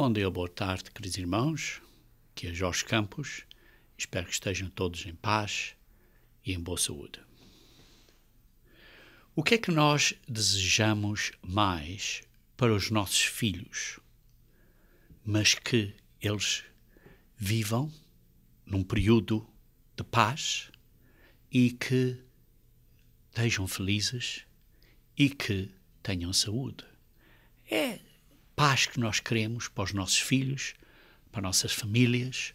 Bom dia, boa tarde, queridos irmãos. Aqui é Jorge Campos. Espero que estejam todos em paz e em boa saúde. O que é que nós desejamos mais para os nossos filhos, mas que eles vivam num período de paz e que estejam felizes e que tenham saúde? É paz que nós queremos para os nossos filhos, para nossas famílias,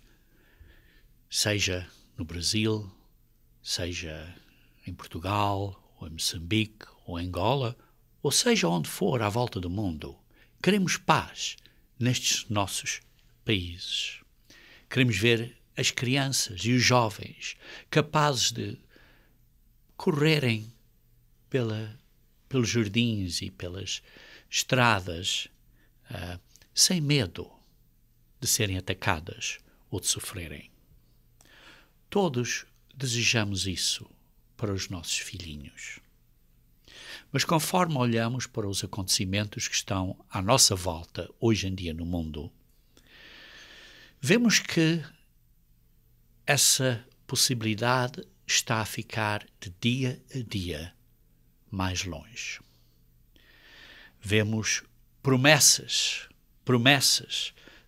seja no Brasil, seja em Portugal, ou em Moçambique, ou em Angola, ou seja onde for à volta do mundo. Queremos paz nestes nossos países. Queremos ver as crianças e os jovens capazes de correrem pelos jardins e pelas estradas sem medo de serem atacadas ou de sofrerem. Todos desejamos isso para os nossos filhinhos. Mas conforme olhamos para os acontecimentos que estão à nossa volta hoje em dia no mundo, vemos que essa possibilidade está a ficar de dia a dia mais longe. Vemos promessas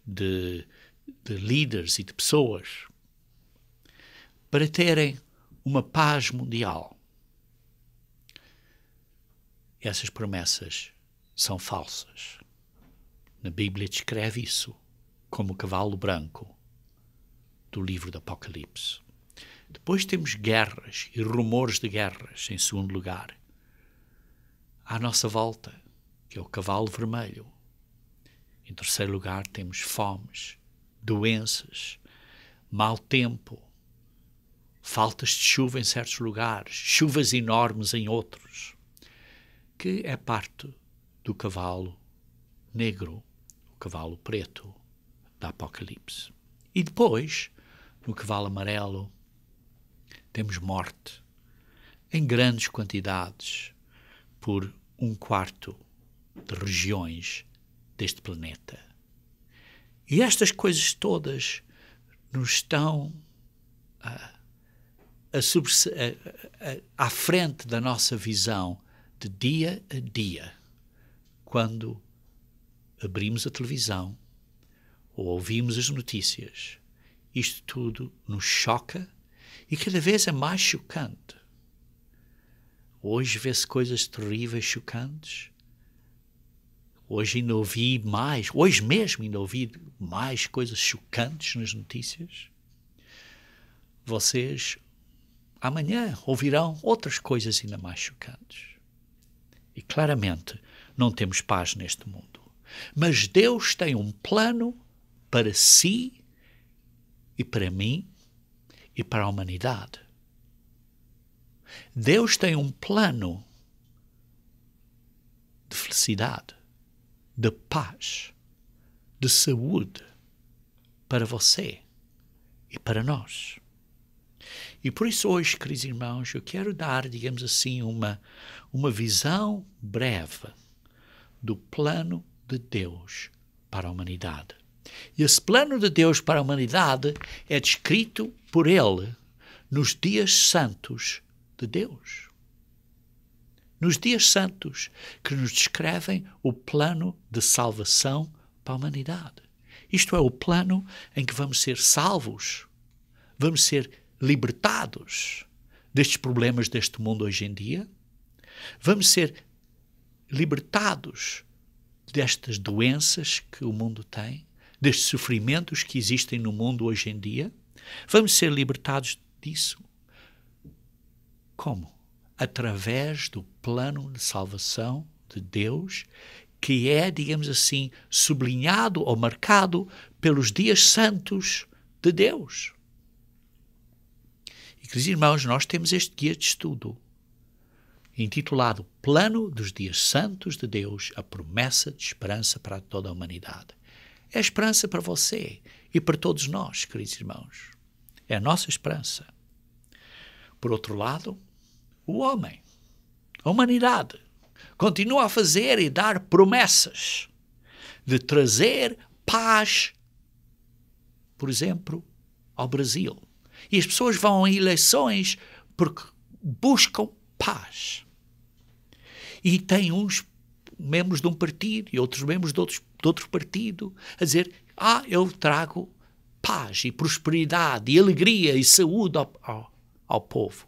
de líderes e de pessoas para terem uma paz mundial. Essas promessas são falsas. Na Bíblia descreve isso como o cavalo branco do livro do Apocalipse. Depois temos guerras e rumores de guerras, em segundo lugar. À nossa volta, que é o cavalo vermelho. Em terceiro lugar, temos fomes, doenças, mau tempo, faltas de chuva em certos lugares, chuvas enormes em outros, que é parte do cavalo negro, o cavalo preto da Apocalipse. E depois, no cavalo amarelo, temos morte em grandes quantidades por 1/4 de regiões deste planeta. E estas coisas todas nos estão à frente da nossa visão de dia a dia, quando abrimos a televisão ou ouvimos as notícias. Isto tudo nos choca e cada vez é mais chocante. Hoje vê-se coisas terríveis, chocantes. Hoje mesmo ainda ouvi mais coisas chocantes nas notícias. Vocês amanhã ouvirão outras coisas ainda mais chocantes. E claramente não temos paz neste mundo. Mas Deus tem um plano para si e para mim e para a humanidade. Deus tem um plano de felicidade, de paz, de saúde para você e para nós. E por isso hoje, queridos irmãos, eu quero dar, digamos assim, uma visão breve do plano de Deus para a humanidade. E esse plano de Deus para a humanidade é descrito por Ele nos dias santos de Deus. Nos dias santos que nos descrevem o plano de salvação para a humanidade. Isto é o plano em que vamos ser salvos, vamos ser libertados destes problemas deste mundo hoje em dia, vamos ser libertados destas doenças que o mundo tem, destes sofrimentos que existem no mundo hoje em dia, vamos ser libertados disso. Como? Através do plano de salvação de Deus, que é, digamos assim, sublinhado ou marcado pelos dias santos de Deus. E, queridos irmãos, nós temos este guia de estudo, intitulado Plano dos Dias Santos de Deus, a promessa de esperança para toda a humanidade. É esperança para você e para todos nós, queridos irmãos. É a nossa esperança. Por outro lado, o homem, a humanidade, continua a fazer e dar promessas de trazer paz, por exemplo, ao Brasil. E as pessoas vão a eleições porque buscam paz. E tem uns membros de um partido e outros membros de outro partido a dizer: eu trago paz e prosperidade e alegria e saúde ao povo.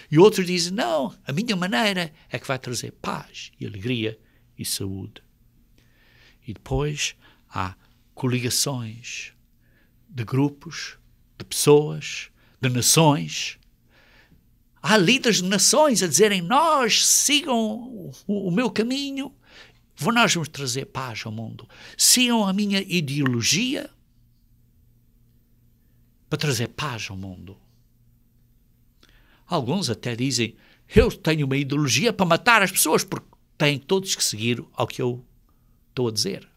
E outros dizem: não, a minha maneira é que vai trazer paz e alegria e saúde. E depois há coligações de grupos, de pessoas, de nações. Há líderes de nações a dizerem: nós sigam o meu caminho, nós vamos trazer paz ao mundo. Sigam a minha ideologia para trazer paz ao mundo. Alguns até dizem: eu tenho uma ideologia para matar as pessoas, porque têm todos que seguir ao que eu estou a dizer.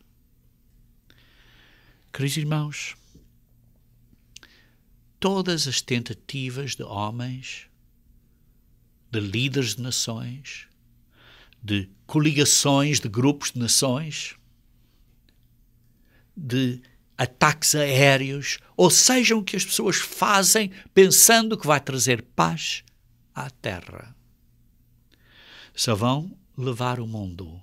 Queridos irmãos, todas as tentativas de homens, de líderes de nações, de coligações de grupos de nações, de ataques aéreos, ou sejam que as pessoas fazem pensando que vai trazer paz à Terra, só vão levar o mundo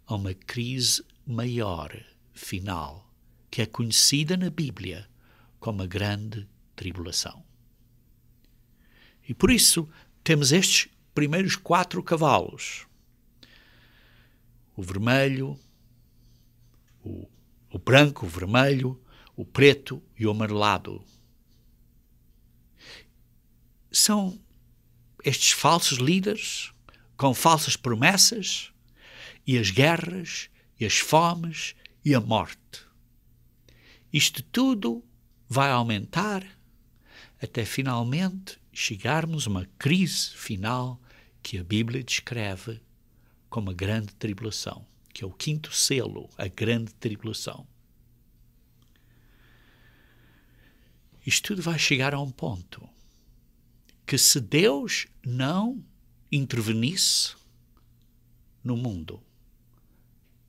a uma crise maior, final, que é conhecida na Bíblia como a Grande Tribulação. E por isso temos estes primeiros 4 cavalos: o vermelho, o branco, o vermelho, o preto e o amarelado. São estes falsos líderes com falsas promessas, e as guerras, e as fomes, e a morte. Isto tudo vai aumentar até finalmente chegarmos a uma crise final que a Bíblia descreve como a Grande Tribulação, que é o 5º selo, a Grande Tribulação. Isto tudo vai chegar a um ponto que, se Deus não intervenisse no mundo,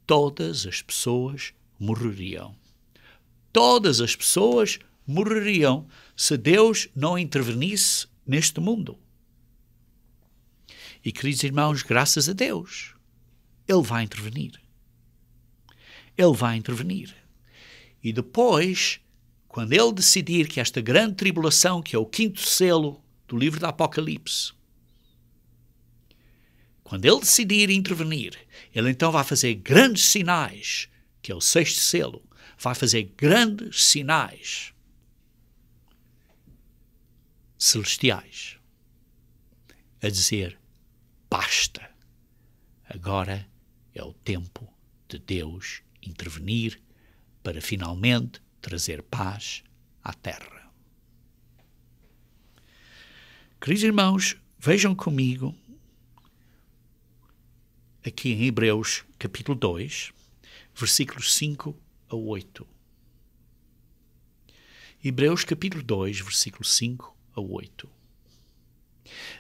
todas as pessoas morreriam. Todas as pessoas morreriam se Deus não intervenisse neste mundo. E, queridos irmãos, graças a Deus, Ele vai intervenir. Ele vai intervenir. E depois, quando Ele decidir que esta grande tribulação, que é o 5º selo do livro do Apocalipse, quando Ele decidir intervenir, Ele então vai fazer grandes sinais, que é o 6º selo, vai fazer grandes sinais celestiais, a dizer: basta, agora é o tempo de Deus intervenir para finalmente trazer paz à Terra. Queridos irmãos, vejam comigo aqui em Hebreus capítulo 2, versículos 5 a 8. Hebreus capítulo 2, versículos 5 a 8.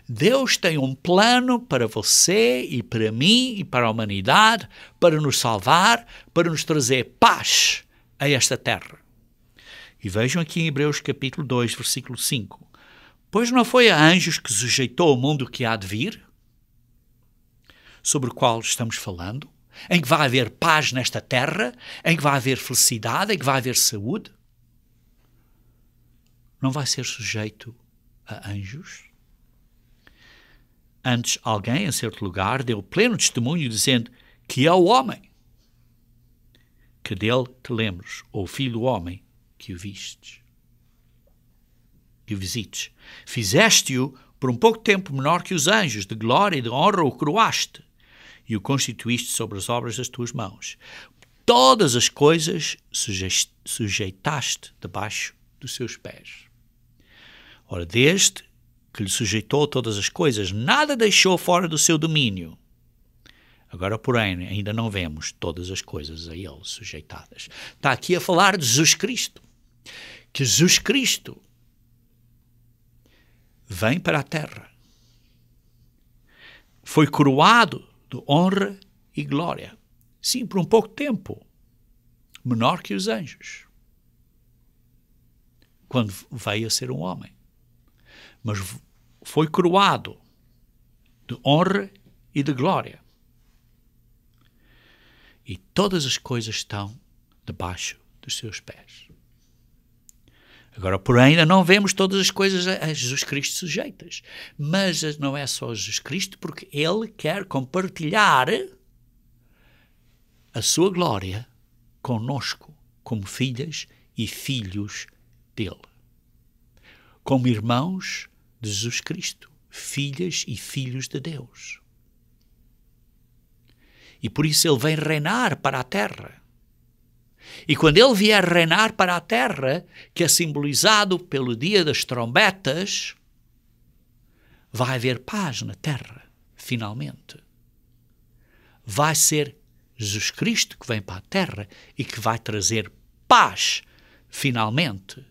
Deus tem um plano para você e para mim e para a humanidade, para nos salvar, para nos trazer paz a esta terra. E vejam aqui em Hebreus capítulo 2, versículo 5. Pois não foi a anjos que sujeitou o mundo que há de vir, sobre o qual estamos falando, em que vai haver paz nesta terra, em que vai haver felicidade, em que vai haver saúde? Não vai ser sujeito a anjos? Antes, alguém, em certo lugar, deu pleno testemunho, dizendo que é o homem que dele te lembres, ou o filho do homem que o vistes, que o visites. Fizeste-o por um pouco tempo menor que os anjos, de glória e de honra o coroaste, e o constituíste sobre as obras das tuas mãos. Todas as coisas sujeitaste debaixo dos seus pés. Ora, desde que lhe sujeitou todas as coisas, nada deixou fora do seu domínio. Agora, porém, ainda não vemos todas as coisas a ele sujeitadas. Está aqui a falar de Jesus Cristo. Que Jesus Cristo vem para a terra. Foi coroado de honra e glória. Sim, por um pouco tempo. menor que os anjos, quando veio a ser um homem. Mas foi coroado de honra e de glória. E todas as coisas estão debaixo dos seus pés. Agora, porém, ainda não vemos todas as coisas a Jesus Cristo sujeitas. Mas não é só Jesus Cristo, porque Ele quer compartilhar a sua glória conosco, como filhas e filhos dele. Como irmãos de Jesus Cristo, filhas e filhos de Deus. E por isso Ele vem reinar para a terra. E quando Ele vier reinar para a terra, que é simbolizado pelo dia das trombetas, vai haver paz na terra, finalmente. Vai ser Jesus Cristo que vem para a terra e que vai trazer paz, finalmente,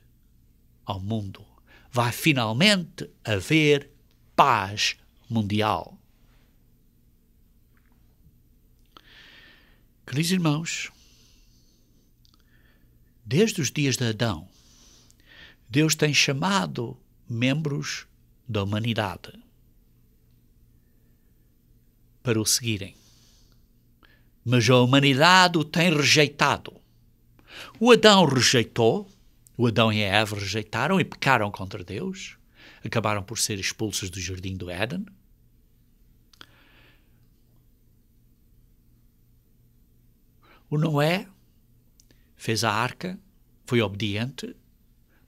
ao mundo. Vai finalmente haver paz mundial. Queridos irmãos, desde os dias de Adão, Deus tem chamado membros da humanidade para o seguirem. Mas a humanidade o tem rejeitado. O Adão rejeitou, o Adão e a Eva rejeitaram e pecaram contra Deus, acabaram por ser expulsos do jardim do Éden. O Noé fez a arca, foi obediente,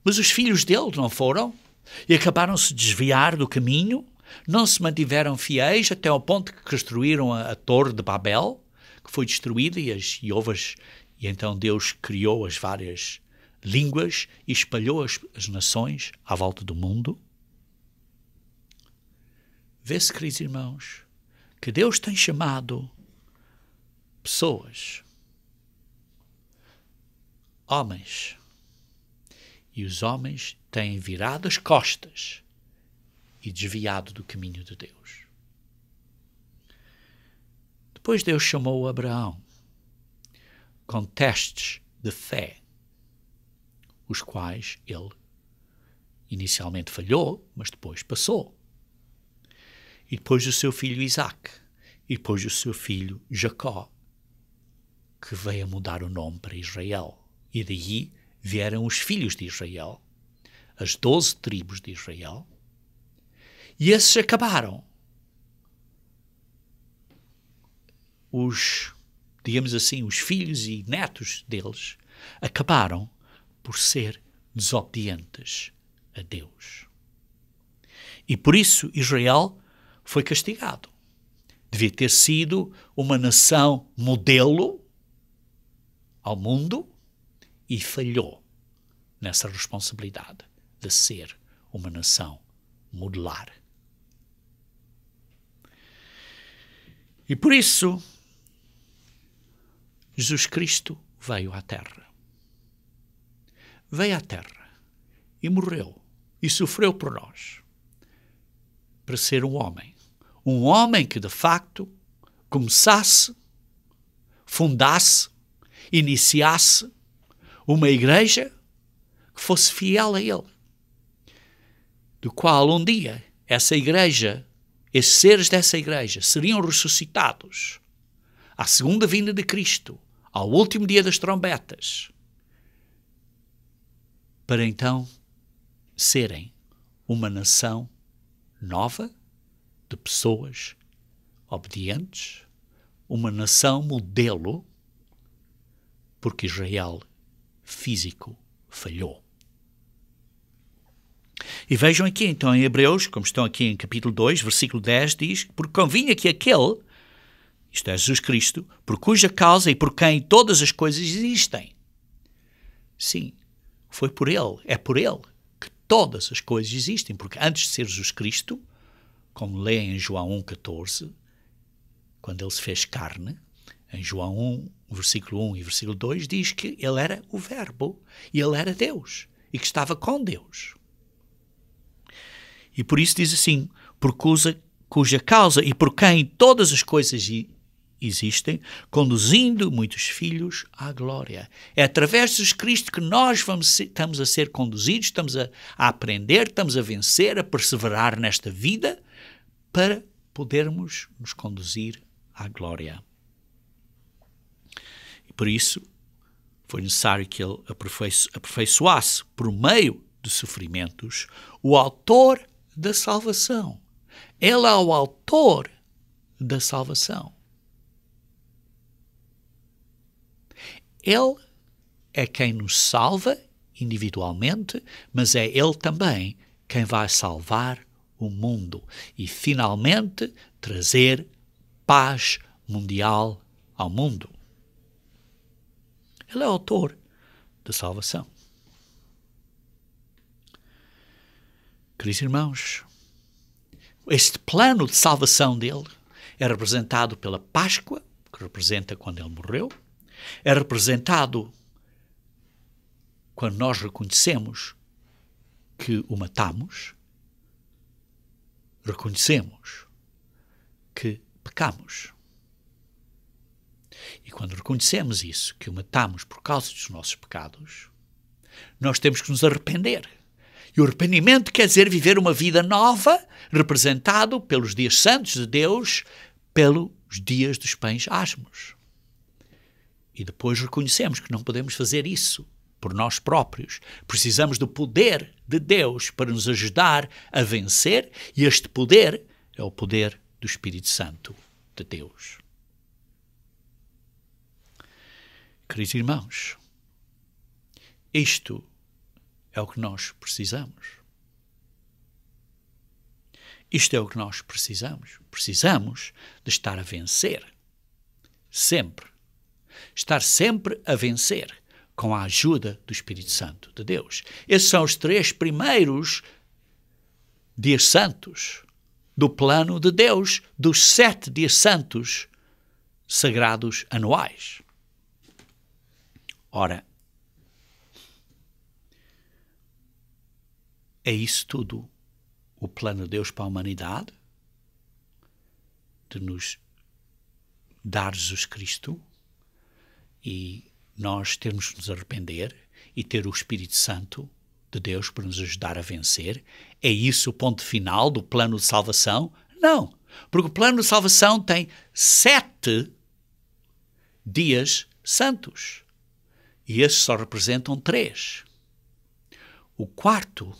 mas os filhos dele não foram e acabaram-se de desviar do caminho, não se mantiveram fiéis até ao ponto que construíram a Torre de Babel, que foi destruída e então Deus criou as várias línguas e espalhou as nações à volta do mundo. Vê-se, queridos irmãos, que Deus tem chamado pessoas, homens, e os homens têm virado as costas e desviado do caminho de Deus. Depois Deus chamou Abraão com testes de fé, os quais ele inicialmente falhou, mas depois passou. E depois o seu filho Isaac, e depois o seu filho Jacó, que veio a mudar o nome para Israel. E daí vieram os filhos de Israel, as 12 tribos de Israel, e esses acabaram. Digamos assim, os filhos e netos deles acabaram por ser desobedientes a Deus. E por isso Israel foi castigado. Devia ter sido uma nação modelo ao mundo e falhou nessa responsabilidade de ser uma nação modelar. E por isso Jesus Cristo veio à Terra. Veio à Terra e morreu e sofreu por nós para ser um homem. Um homem que de facto começasse, fundasse, iniciasse uma igreja que fosse fiel a ele, do qual um dia essa igreja, esses seres dessa igreja seriam ressuscitados à segunda vinda de Cristo, ao último dia das trombetas, para então serem uma nação nova de pessoas obedientes, uma nação modelo, porque Israel físico falhou. E vejam aqui então em Hebreus, como estão aqui em capítulo 2, versículo 10, diz: porque convinha que aquele, isto é Jesus Cristo, por cuja causa e por quem todas as coisas existem. Sim, foi por ele, é por ele que todas as coisas existem, porque antes de ser Jesus Cristo, como leem em João 1,14, quando ele se fez carne, em João 1, versículo 1 e versículo 2, diz que ele era o Verbo e ele era Deus e que estava com Deus. E por isso diz assim, por cuja causa e por quem todas as coisas existem, conduzindo muitos filhos à glória. É através de Jesus Cristo que nós estamos a ser conduzidos, estamos a aprender, estamos a vencer, a perseverar nesta vida para podermos nos conduzir à glória. E por isso foi necessário que ele aperfeiçoasse, por meio de sofrimentos, o autor da salvação. Ele é o autor da salvação. Ele é quem nos salva individualmente, mas é Ele também quem vai salvar o mundo e finalmente trazer paz mundial ao mundo. Ele é o autor da salvação. Queridos irmãos, este plano de salvação dele é representado pela Páscoa, que representa quando ele morreu, é representado quando nós reconhecemos que o matamos, reconhecemos que pecamos. E quando reconhecemos isso, que o matamos por causa dos nossos pecados, nós temos que nos arrepender. E o arrependimento quer dizer viver uma vida nova, representado pelos dias santos de Deus, pelos dias dos pães asmos. E depois reconhecemos que não podemos fazer isso por nós próprios. Precisamos do poder de Deus para nos ajudar a vencer, e este poder é o poder do Espírito Santo de Deus. Queridos irmãos, isto é o que nós precisamos. Isto é o que nós precisamos. Precisamos de estar a vencer. Sempre. Estar sempre a vencer com a ajuda do Espírito Santo de Deus. Esses são os 3 primeiros dias santos do plano de Deus, dos 7 dias santos sagrados anuais. Ora, é isso tudo o plano de Deus para a humanidade? De nos dar Jesus Cristo e nós termos que nos arrepender e ter o Espírito Santo de Deus para nos ajudar a vencer? É isso o ponto final do plano de salvação? Não, porque o plano de salvação tem 7 dias santos e esses só representam 3. O 4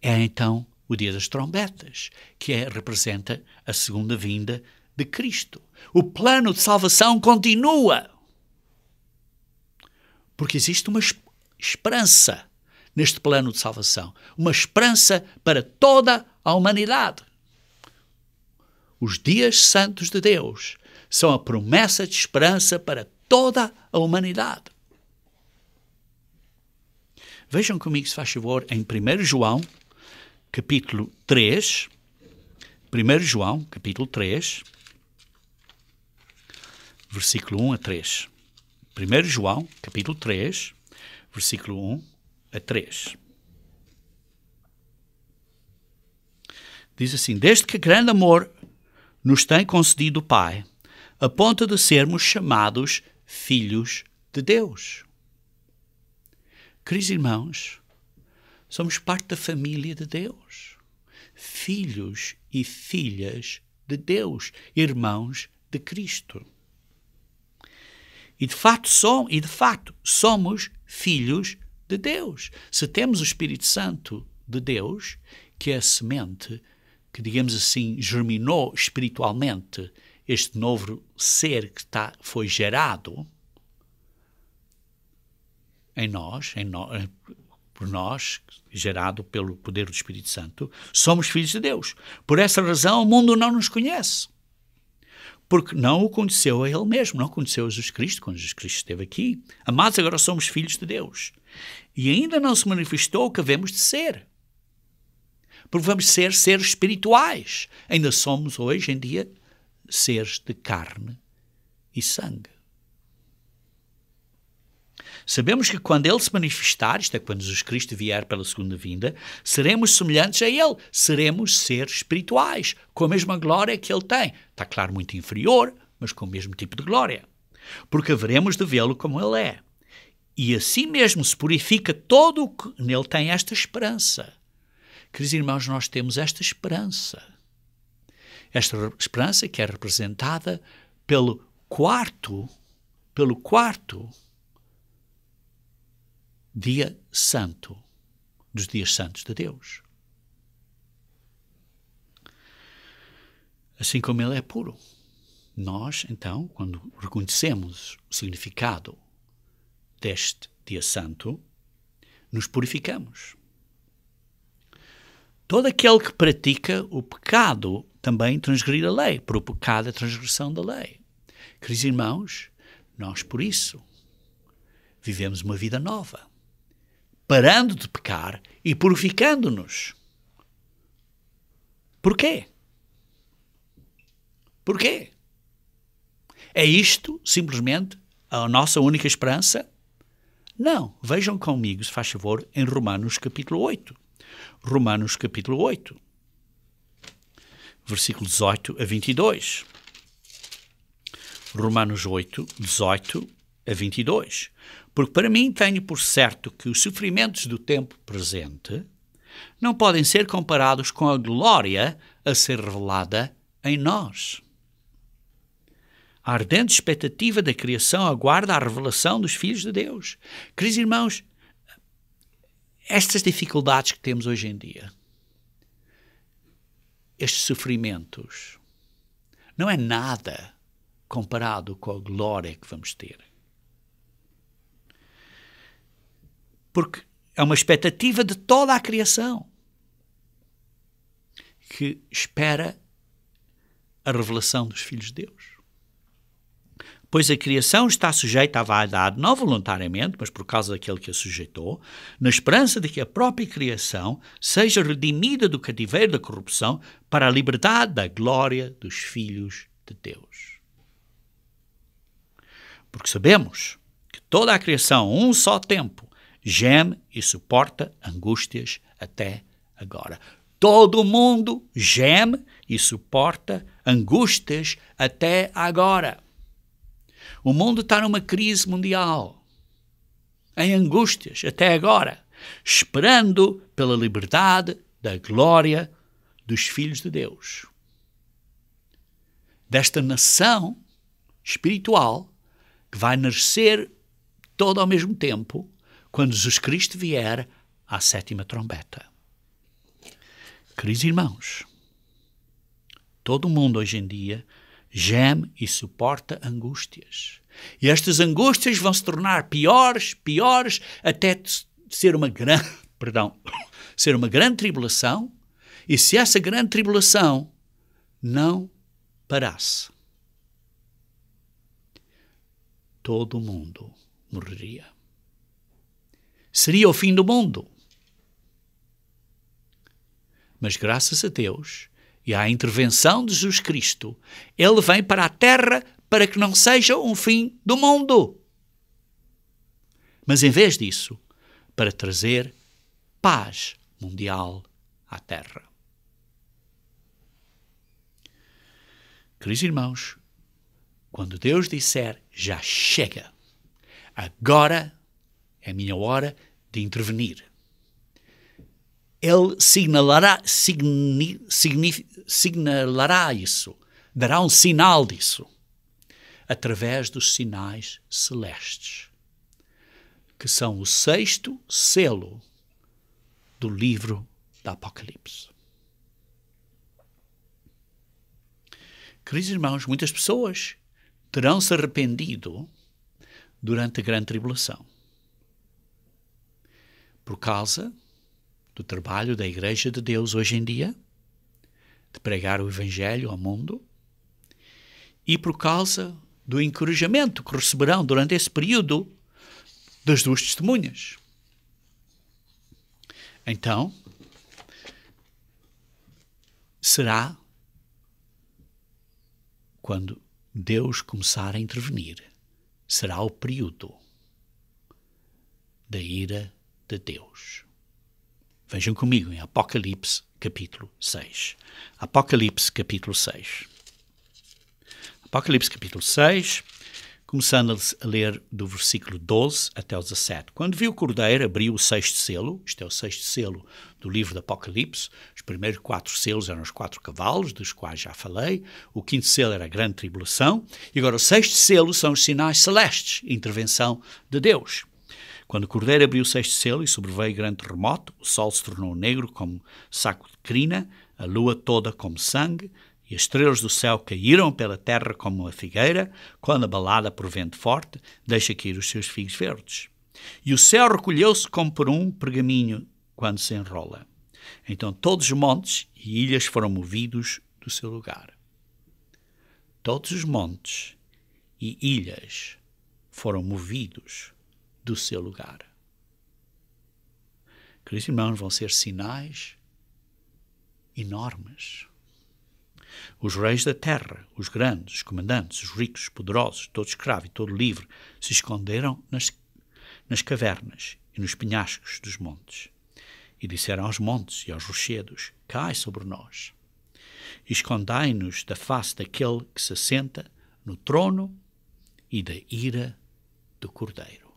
é então o dia das trombetas, que representa a segunda vinda de Cristo. O plano de salvação continua, porque existe uma esperança neste plano de salvação, uma esperança para toda a humanidade. Os dias santos de Deus são a promessa de esperança para toda a humanidade. Vejam comigo, se faz favor, em 1 João, capítulo 3, 1 João, capítulo 3, versículo 1 a 3. 1 João, capítulo 3, versículo 1 a 3. Diz assim: desde que grande amor nos tem concedido o Pai, a ponto de sermos chamados filhos de Deus. Queridos irmãos, somos parte da família de Deus, filhos e filhas de Deus, irmãos de Cristo. E de fato somos filhos de Deus. Se temos o Espírito Santo de Deus, que é a semente que, digamos assim, germinou espiritualmente este novo ser que foi gerado por nós, gerado pelo poder do Espírito Santo, somos filhos de Deus. Por essa razão o mundo não nos conhece, porque não o conheceu a Ele mesmo, não conheceu Jesus Cristo quando Jesus Cristo esteve aqui. Amados, agora somos filhos de Deus. E ainda não se manifestou o que havemos de ser, porque vamos ser seres espirituais. Ainda somos, hoje em dia, seres de carne e sangue. Sabemos que quando Ele se manifestar, isto é, quando Jesus Cristo vier pela segunda vinda, seremos semelhantes a Ele. Seremos seres espirituais, com a mesma glória que Ele tem. Está claro, muito inferior, mas com o mesmo tipo de glória, porque haveremos de vê-lo como ele é. E assim mesmo se purifica todo o que nele tem esta esperança. Queridos irmãos, nós temos esta esperança. Esta esperança que é representada pelo quarto dia santo dos dias santos de Deus. Assim como ele é puro. Nós, então, quando reconhecemos o significado deste dia santo, nos purificamos. Todo aquele que pratica o pecado também transgredir a lei, por o pecado é a transgressão da lei. Queridos irmãos, nós por isso vivemos uma vida nova, parando de pecar e purificando-nos. Porquê? Porquê? É isto, simplesmente, a nossa única esperança? Não. Vejam comigo, se faz favor, em Romanos capítulo 8. Romanos capítulo 8, versículo 18 a 22. Romanos 8, 18 a 22. Porque para mim tenho por certo que os sofrimentos do tempo presente não podem ser comparados com a glória a ser revelada em nós. A ardente expectativa da criação aguarda a revelação dos filhos de Deus. Queridos irmãos, estas dificuldades que temos hoje em dia, estes sofrimentos, não é nada comparado com a glória que vamos ter. Porque é uma expectativa de toda a criação que espera a revelação dos filhos de Deus. Pois a criação está sujeita à vaidade, não voluntariamente, mas por causa daquele que a sujeitou, na esperança de que a própria criação seja redimida do cativeiro da corrupção para a liberdade da glória dos filhos de Deus. Porque sabemos que toda a criação, a um só tempo, geme e suporta angústias até agora. Todo o mundo geme e suporta angústias até agora. O mundo está numa crise mundial, em angústias até agora, esperando pela liberdade da glória dos filhos de Deus. Desta nação espiritual que vai nascer todo ao mesmo tempo quando Jesus Cristo vier à sétima trombeta. Queridos irmãos, todo o mundo hoje em dia geme e suporta angústias. E estas angústias vão se tornar piores, até ser uma grande, ser uma grande tribulação. E se essa grande tribulação não parasse, todo o mundo morreria. Seria o fim do mundo. Mas graças a Deus e à intervenção de Jesus Cristo, ele vem para a terra para que não seja um fim do mundo. Mas em vez disso, para trazer paz mundial à terra. Queridos irmãos, quando Deus disser, já chega, agora é a minha hora de intervenir, ele signalará isso, dará um sinal disso, através dos sinais celestes, que são o 6º selo do livro do Apocalipse. Queridos irmãos, muitas pessoas terão se arrependido durante a grande tribulação, por causa do trabalho da Igreja de Deus hoje em dia, de pregar o Evangelho ao mundo, e por causa do encorajamento que receberão durante esse período das 2 testemunhas. Então, será quando Deus começar a intervenir, será o período da ira de Deus. Vejam comigo em Apocalipse capítulo 6. Apocalipse capítulo 6. Apocalipse capítulo 6, começando a ler do versículo 12 até o 17. Quando viu o Cordeiro, abriu o sexto selo, isto é o sexto selo do livro do Apocalipse. Os primeiros 4 selos eram os 4 cavalos, dos quais já falei. O quinto selo era a grande tribulação. E agora o sexto selo são os sinais celestes, intervenção de Deus. Quando o Cordeiro abriu o sexto selo e sobreveio grande terremoto, o sol se tornou negro como saco de crina, a lua toda como sangue, e as estrelas do céu caíram pela terra como uma figueira, quando abalada por vento forte, deixa cair os seus figos verdes. E o céu recolheu-se como por um pergaminho quando se enrola. Então todos os montes e ilhas foram movidos do seu lugar. Todos os montes e ilhas foram movidos do seu lugar. Queridos irmãos, vão ser sinais enormes. Os reis da terra, os grandes, os comandantes, os ricos, os poderosos, todo escravo e todo livre, se esconderam nas cavernas e nos penhascos dos montes. E disseram aos montes e aos rochedos: cai sobre nós. E escondai-nos da face daquele que se assenta no trono e da ira do Cordeiro.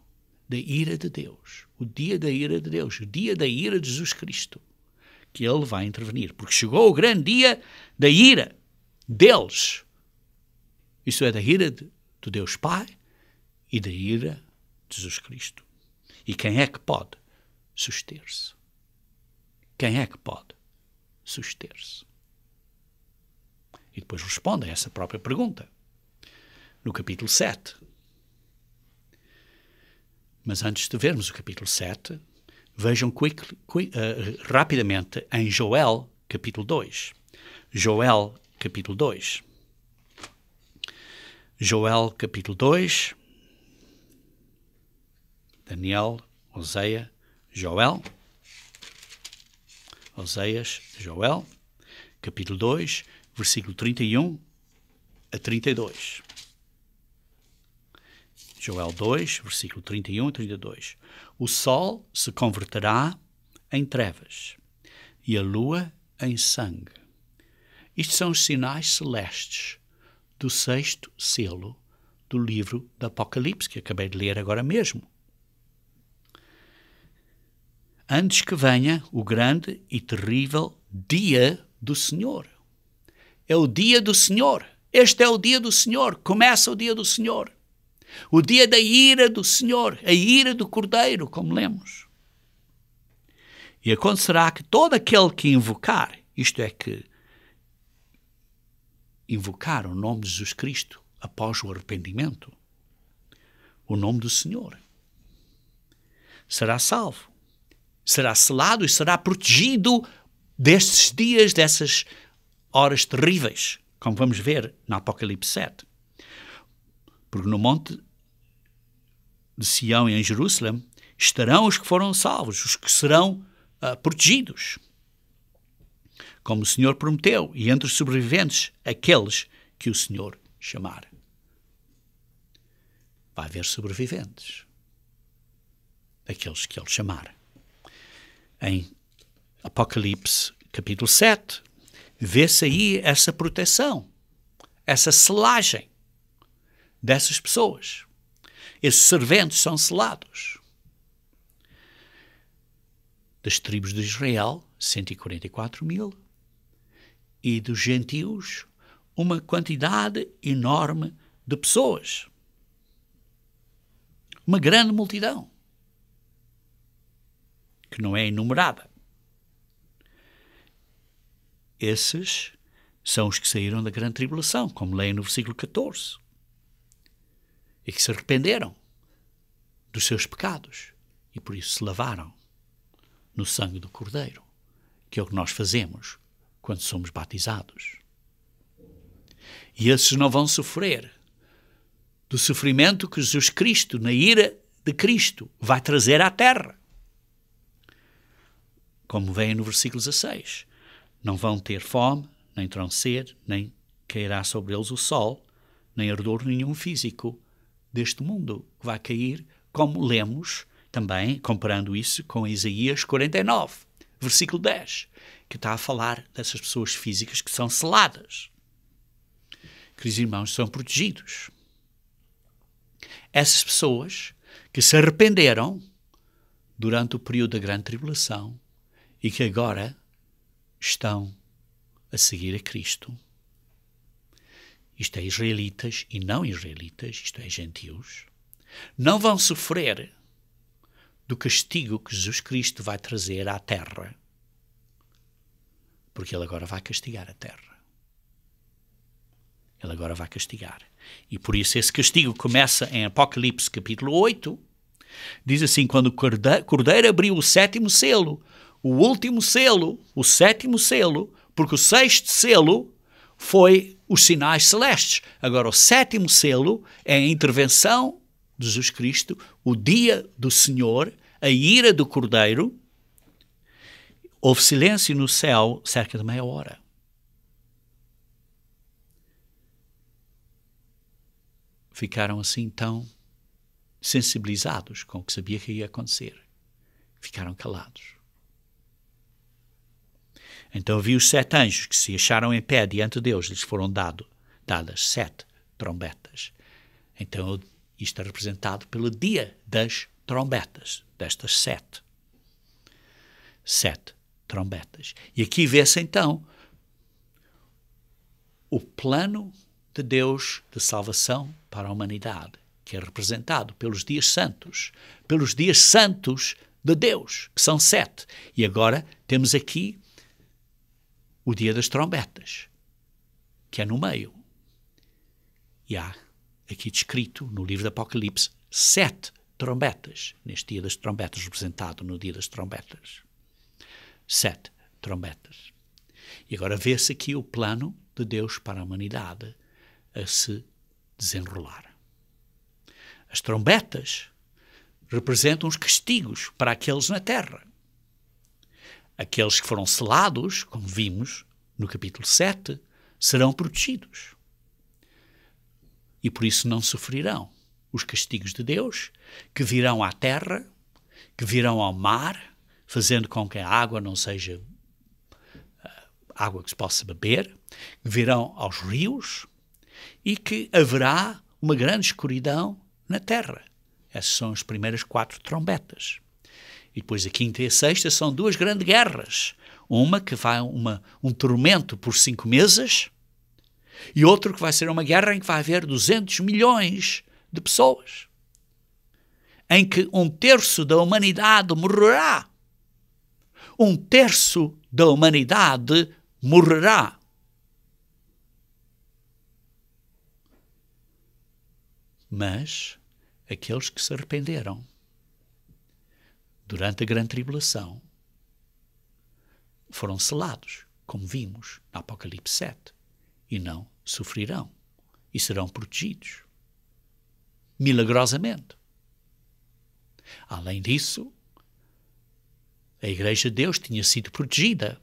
Da ira de Deus. O dia da ira de Deus. O dia da ira de Jesus Cristo. Que ele vai intervenir. Porque chegou o grande dia da ira deles. Isso é da ira do Deus Pai e da ira de Jesus Cristo. E quem é que pode suster-se? Quem é que pode suster-se? E depois responde a essa própria pergunta no capítulo 7. Mas antes de vermos o capítulo 7, vejam rapidamente em Joel capítulo 2. Joel capítulo 2. Joel capítulo 2. Daniel, Oséias, Joel. Oséias, Joel, capítulo 2, versículo 31 a 32. Joel 2, versículo 31 a 32. O sol se converterá em trevas e a lua em sangue. Isto são os sinais celestes do sexto selo do livro do Apocalipse, que acabei de ler agora mesmo. Antes que venha o grande e terrível dia do Senhor. É o dia do Senhor. Este é o dia do Senhor. Começa o dia do Senhor. O dia da ira do Senhor. A ira do Cordeiro, como lemos. E acontecerá que todo aquele que invocar, isto é que invocar o nome de Jesus Cristo após o arrependimento, o nome do Senhor, será salvo. Será selado e será protegido destes dias, dessas horas terríveis, como vamos ver no Apocalipse 7. Porque no monte de Sião e em Jerusalém estarão os que foram salvos, os que serão protegidos, como o Senhor prometeu, e entre os sobreviventes, aqueles que o Senhor chamar. Vai haver sobreviventes, aqueles que Ele chamar. Em Apocalipse capítulo 7, vê-se aí essa proteção, essa selagem dessas pessoas. Esses serventes são selados. Das tribos de Israel, 144.000, e dos gentios, uma quantidade enorme de pessoas. Uma grande multidão, que não é enumerada. Esses são os que saíram da grande tribulação, como leem no versículo 14, e que se arrependeram dos seus pecados e por isso se lavaram no sangue do Cordeiro, que é o que nós fazemos quando somos batizados. E esses não vão sofrer do sofrimento que Jesus Cristo, na ira de Cristo, vai trazer à terra. Como vem no versículo 16, não vão ter fome, nem terão sede, nem cairá sobre eles o sol, nem ardor nenhum físico deste mundo que vai cair, como lemos também, comparando isso com Isaías 49, versículo 10, que está a falar dessas pessoas físicas que são seladas, queridos irmãos, são protegidos. Essas pessoas que se arrependeram durante o período da grande tribulação e que agora estão a seguir a Cristo. Isto é, israelitas e não israelitas, isto é, gentios, não vão sofrer do castigo que Jesus Cristo vai trazer à terra, porque Ele agora vai castigar a terra. Ele agora vai castigar. E por isso esse castigo começa em Apocalipse capítulo 8, diz assim, quando o Cordeiro abriu o sétimo selo, o último selo, o sétimo selo, porque o sexto selo foi os sinais celestes. Agora o sétimo selo é a intervenção de Jesus Cristo, o dia do Senhor, a ira do Cordeiro. Houve silêncio no céu cerca de meia hora. Ficaram assim tão sensibilizados com o que sabia que ia acontecer. Ficaram calados. Então vi os 7 anjos que se acharam em pé diante de Deus, lhes foram dadas 7 trombetas. Então isto é representado pelo dia das trombetas, destas 7 trombetas. E aqui vê-se então o plano de Deus de salvação para a humanidade, que é representado pelos dias santos de Deus, que são 7. E agora temos aqui o dia das trombetas, que é no meio. E há aqui descrito no livro do Apocalipse 7 trombetas, neste dia das trombetas, representado no dia das trombetas. 7 trombetas. E agora vê-se aqui o plano de Deus para a humanidade a se desenrolar. As trombetas representam os castigos para aqueles na terra. Aqueles que foram selados, como vimos no capítulo 7, serão protegidos. E por isso não sofrerão os castigos de Deus, que virão à terra, que virão ao mar, fazendo com que a água não seja água que se possa beber, que virão aos rios e que haverá uma grande escuridão na terra. Essas são as primeiras 4 trombetas. E depois a quinta e a sexta são 2 grandes guerras. Uma que vai um tormento por 5 meses e outro que vai ser uma guerra em que vai haver 200 milhões de pessoas. Em que 1/3 da humanidade morrerá. 1/3 da humanidade morrerá. Mas aqueles que se arrependeram durante a grande tribulação foram selados, como vimos no Apocalipse 7, e não sofrerão e serão protegidos milagrosamente. Além disso, a Igreja de Deus tinha sido protegida.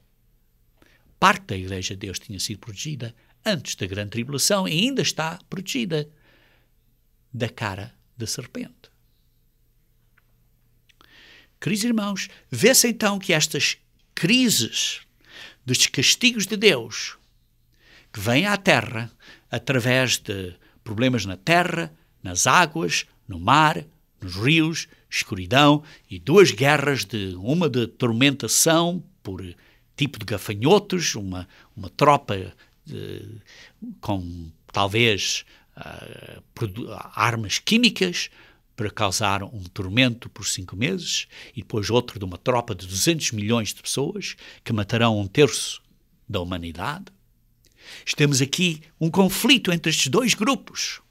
Parte da Igreja de Deus tinha sido protegida antes da grande tribulação e ainda está protegida da cara da serpente. Queridos irmãos, vê-se então que estas crises dos castigos de Deus que vêm à terra através de problemas na terra, nas águas, no mar, nos rios, escuridão e 2 guerras, uma de tormentação por tipo de gafanhotos, uma tropa com talvez armas químicas para causar um tormento por 5 meses, e depois outro de uma tropa de 200 milhões de pessoas que matarão 1/3 da humanidade. Temos aqui um conflito entre estes 2 grupos,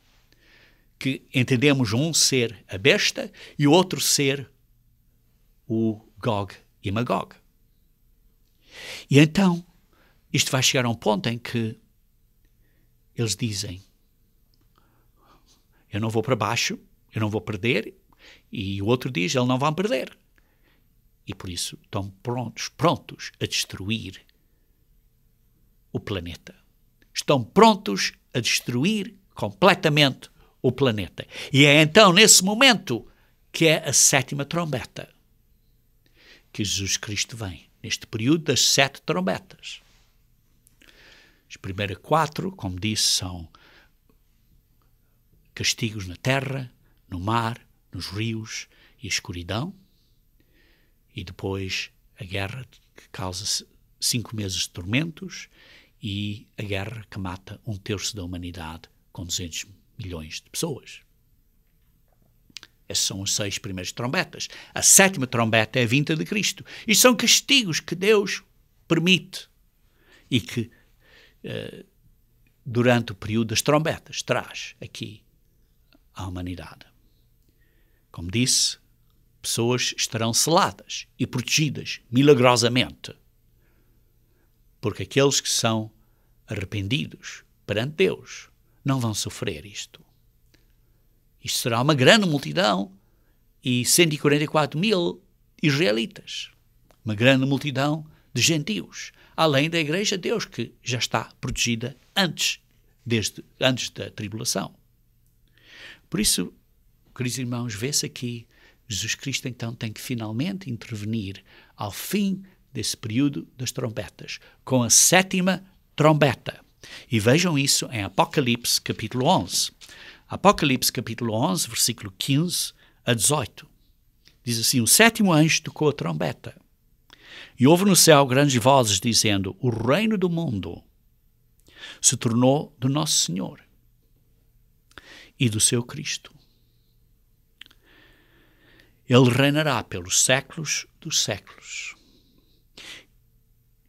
que entendemos um ser a besta e o outro ser o Gog e Magog. E então, isto vai chegar a um ponto em que eles dizem: eu não vou para baixo, eu não vou perder, e o outro diz: eles não vão perder. E por isso estão prontos a destruir o planeta. Estão prontos a destruir completamente o planeta. E é então nesse momento que é a 7ª trombeta que Jesus Cristo vem, neste período das 7 trombetas. As primeiras 4, como disse, são castigos na terra, no mar, nos rios e a escuridão. E depois a guerra que causa 5 meses de tormentos e a guerra que mata 1/3 da humanidade com 200 milhões de pessoas. Essas são as 6 primeiras trombetas. A 7ª trombeta é a vinda de Cristo. Isto são castigos que Deus permite e que durante o período das trombetas traz aqui à humanidade. Como disse, pessoas estarão seladas e protegidas milagrosamente, porque aqueles que são arrependidos perante Deus não vão sofrer isto. Isto será uma grande multidão e 144.000 israelitas, uma grande multidão de gentios, além da Igreja de Deus, que já está protegida antes da tribulação. Por isso, queridos irmãos, vê-se aqui, Jesus Cristo então tem que finalmente intervenir ao fim desse período das trombetas, com a 7ª trombeta. E vejam isso em Apocalipse capítulo 11. Apocalipse capítulo 11, versículo 15 a 18. Diz assim: o 7º anjo tocou a trombeta, e houve no céu grandes vozes dizendo: o reino do mundo se tornou do nosso Senhor e do seu Cristo. Ele reinará pelos séculos dos séculos.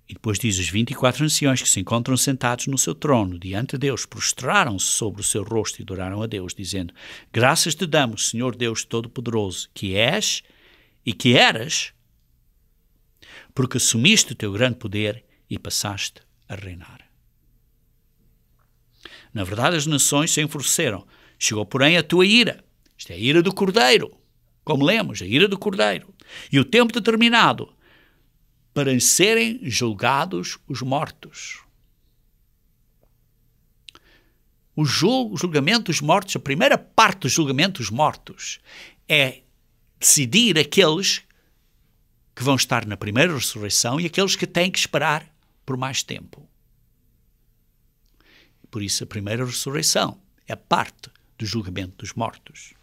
E depois diz: os 24 anciões que se encontram sentados no seu trono diante de Deus prostraram-se sobre o seu rosto e adoraram a Deus, dizendo: graças te damos, Senhor Deus Todo-Poderoso, que és e que eras, porque assumiste o teu grande poder e passaste a reinar. Na verdade, as nações se enfureceram. Chegou, porém, a tua ira. Isto é a ira do Cordeiro. Como lemos, a ira do Cordeiro. E o tempo determinado para serem julgados os mortos. O julgamento dos mortos, a primeira parte do julgamento dos mortos, é decidir aqueles que vão estar na primeira ressurreição e aqueles que têm que esperar por mais tempo. Por isso, a primeira ressurreição é parte do julgamento dos mortos.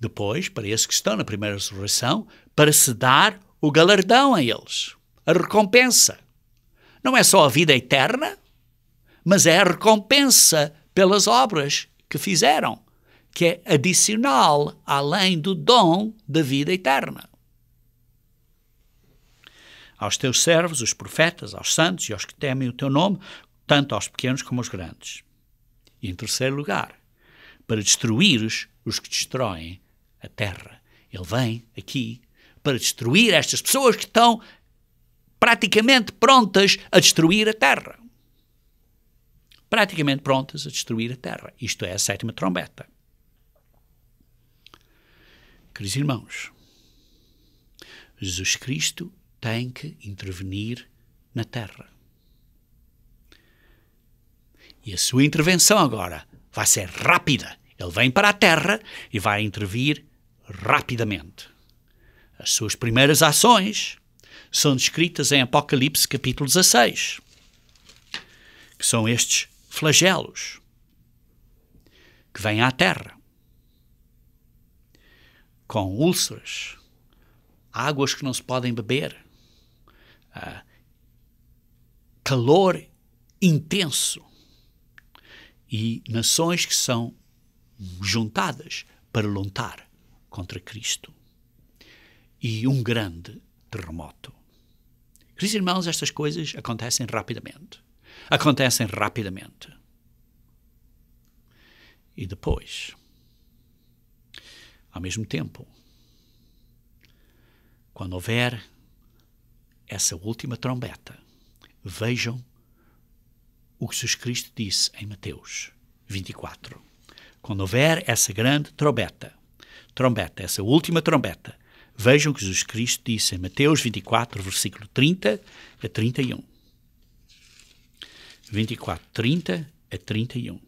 Depois, para esses que estão na primeira ressurreição, para se dar o galardão a eles, a recompensa. Não é só a vida eterna, mas é a recompensa pelas obras que fizeram, que é adicional, além do dom da vida eterna. Aos teus servos, os profetas, aos santos e aos que temem o teu nome, tanto aos pequenos como aos grandes. E em terceiro lugar, para destruir os que destroem a terra. Ele vem aqui para destruir estas pessoas que estão praticamente prontas a destruir a terra. Praticamente prontas a destruir a terra. Isto é a 7ª trombeta. Queridos irmãos, Jesus Cristo tem que intervenir na terra. E a sua intervenção agora vai ser rápida. Ele vem para a terra e vai intervir rapidamente. As suas primeiras ações são descritas em Apocalipse capítulo 16, que são estes flagelos que vêm à terra com úlceras, águas que não se podem beber, calor intenso e nações que são juntadas para lutar contra Cristo. E um grande terremoto. Queridos irmãos, estas coisas acontecem rapidamente. Acontecem rapidamente. E depois, ao mesmo tempo, quando houver essa última trombeta, vejam o que Jesus Cristo disse em Mateus 24. Quando houver essa grande trombeta, essa última trombeta, vejam o que Jesus Cristo disse em Mateus 24, versículo 30 a 31. 24, 30 a 31.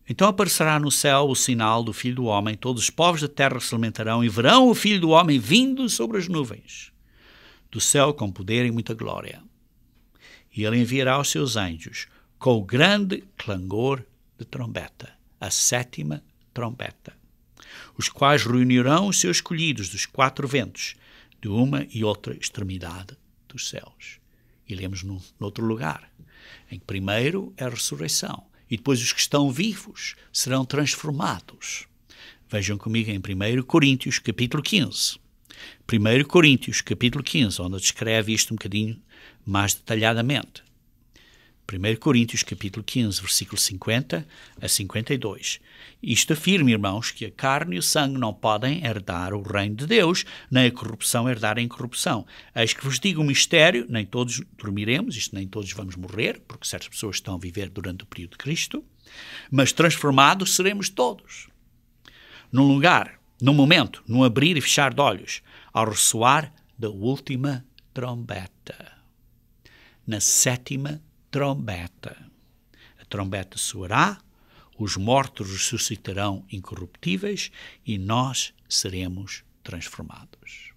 Então aparecerá no céu o sinal do Filho do Homem, todos os povos da terra se lamentarão e verão o Filho do Homem vindo sobre as nuvens do céu com poder e muita glória. E ele enviará os seus anjos com o grande clangor de trombeta, a 7ª trombeta, os quais reunirão os seus escolhidos dos 4 ventos, de uma e outra extremidade dos céus. E lemos noutro lugar, em que primeiro é a ressurreição, e depois os que estão vivos serão transformados. Vejam comigo em 1 Coríntios, capítulo 15. 1 Coríntios, capítulo 15, onde descreve isto um bocadinho mais detalhadamente. 1 Coríntios, capítulo 15, versículo 50 a 52. Isto afirma, irmãos, que a carne e o sangue não podem herdar o reino de Deus, nem a corrupção herdar a incorrupção. Eis que vos digo um mistério, nem todos dormiremos, isto nem todos vamos morrer, porque certas pessoas estão a viver durante o período de Cristo, mas transformados seremos todos. Num lugar, num momento, num abrir e fechar de olhos, ao ressoar da última trombeta. Na 7ª trombeta. A trombeta soará, os mortos ressuscitarão incorruptíveis e nós seremos transformados.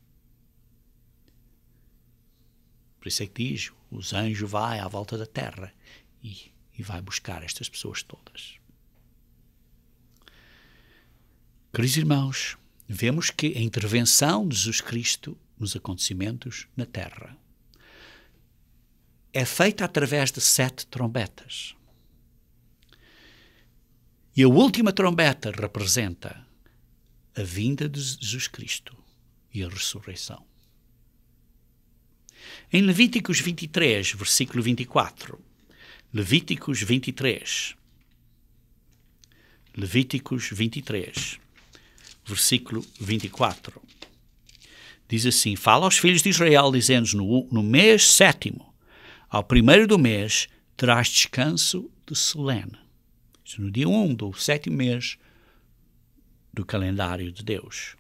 Por isso é que diz, os anjos vai à volta da terra e vai buscar estas pessoas todas. Queridos irmãos, vemos que a intervenção de Jesus Cristo nos acontecimentos na terra é feita através de 7 trombetas. E a última trombeta representa a vinda de Jesus Cristo e a ressurreição. Em Levíticos 23, versículo 24, Levíticos 23, versículo 24, diz assim, fala aos filhos de Israel, dizendo-nos, no mês 7º, ao primeiro do mês, terás descanso de solene. Isto no dia 1 do 7º mês do calendário de Deus.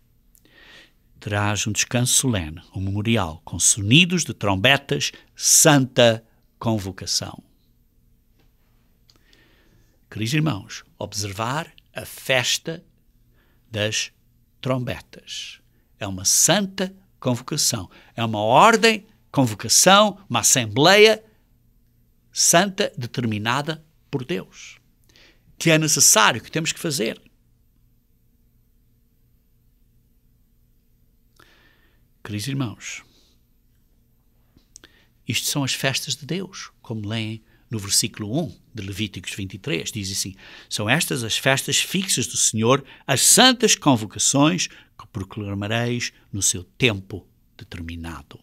Terás um descanso solene, um memorial, com sonidos de trombetas, santa convocação. Queridos irmãos, observar a festa das trombetas. É uma santa convocação. É uma ordem, convocação, uma assembleia santa determinada por Deus. Que é necessário, que temos que fazer. Queridos irmãos, isto são as festas de Deus, como leem no versículo 1 de Levíticos 23, diz assim, são estas as festas fixas do Senhor, as santas convocações que proclamareis no seu tempo determinado.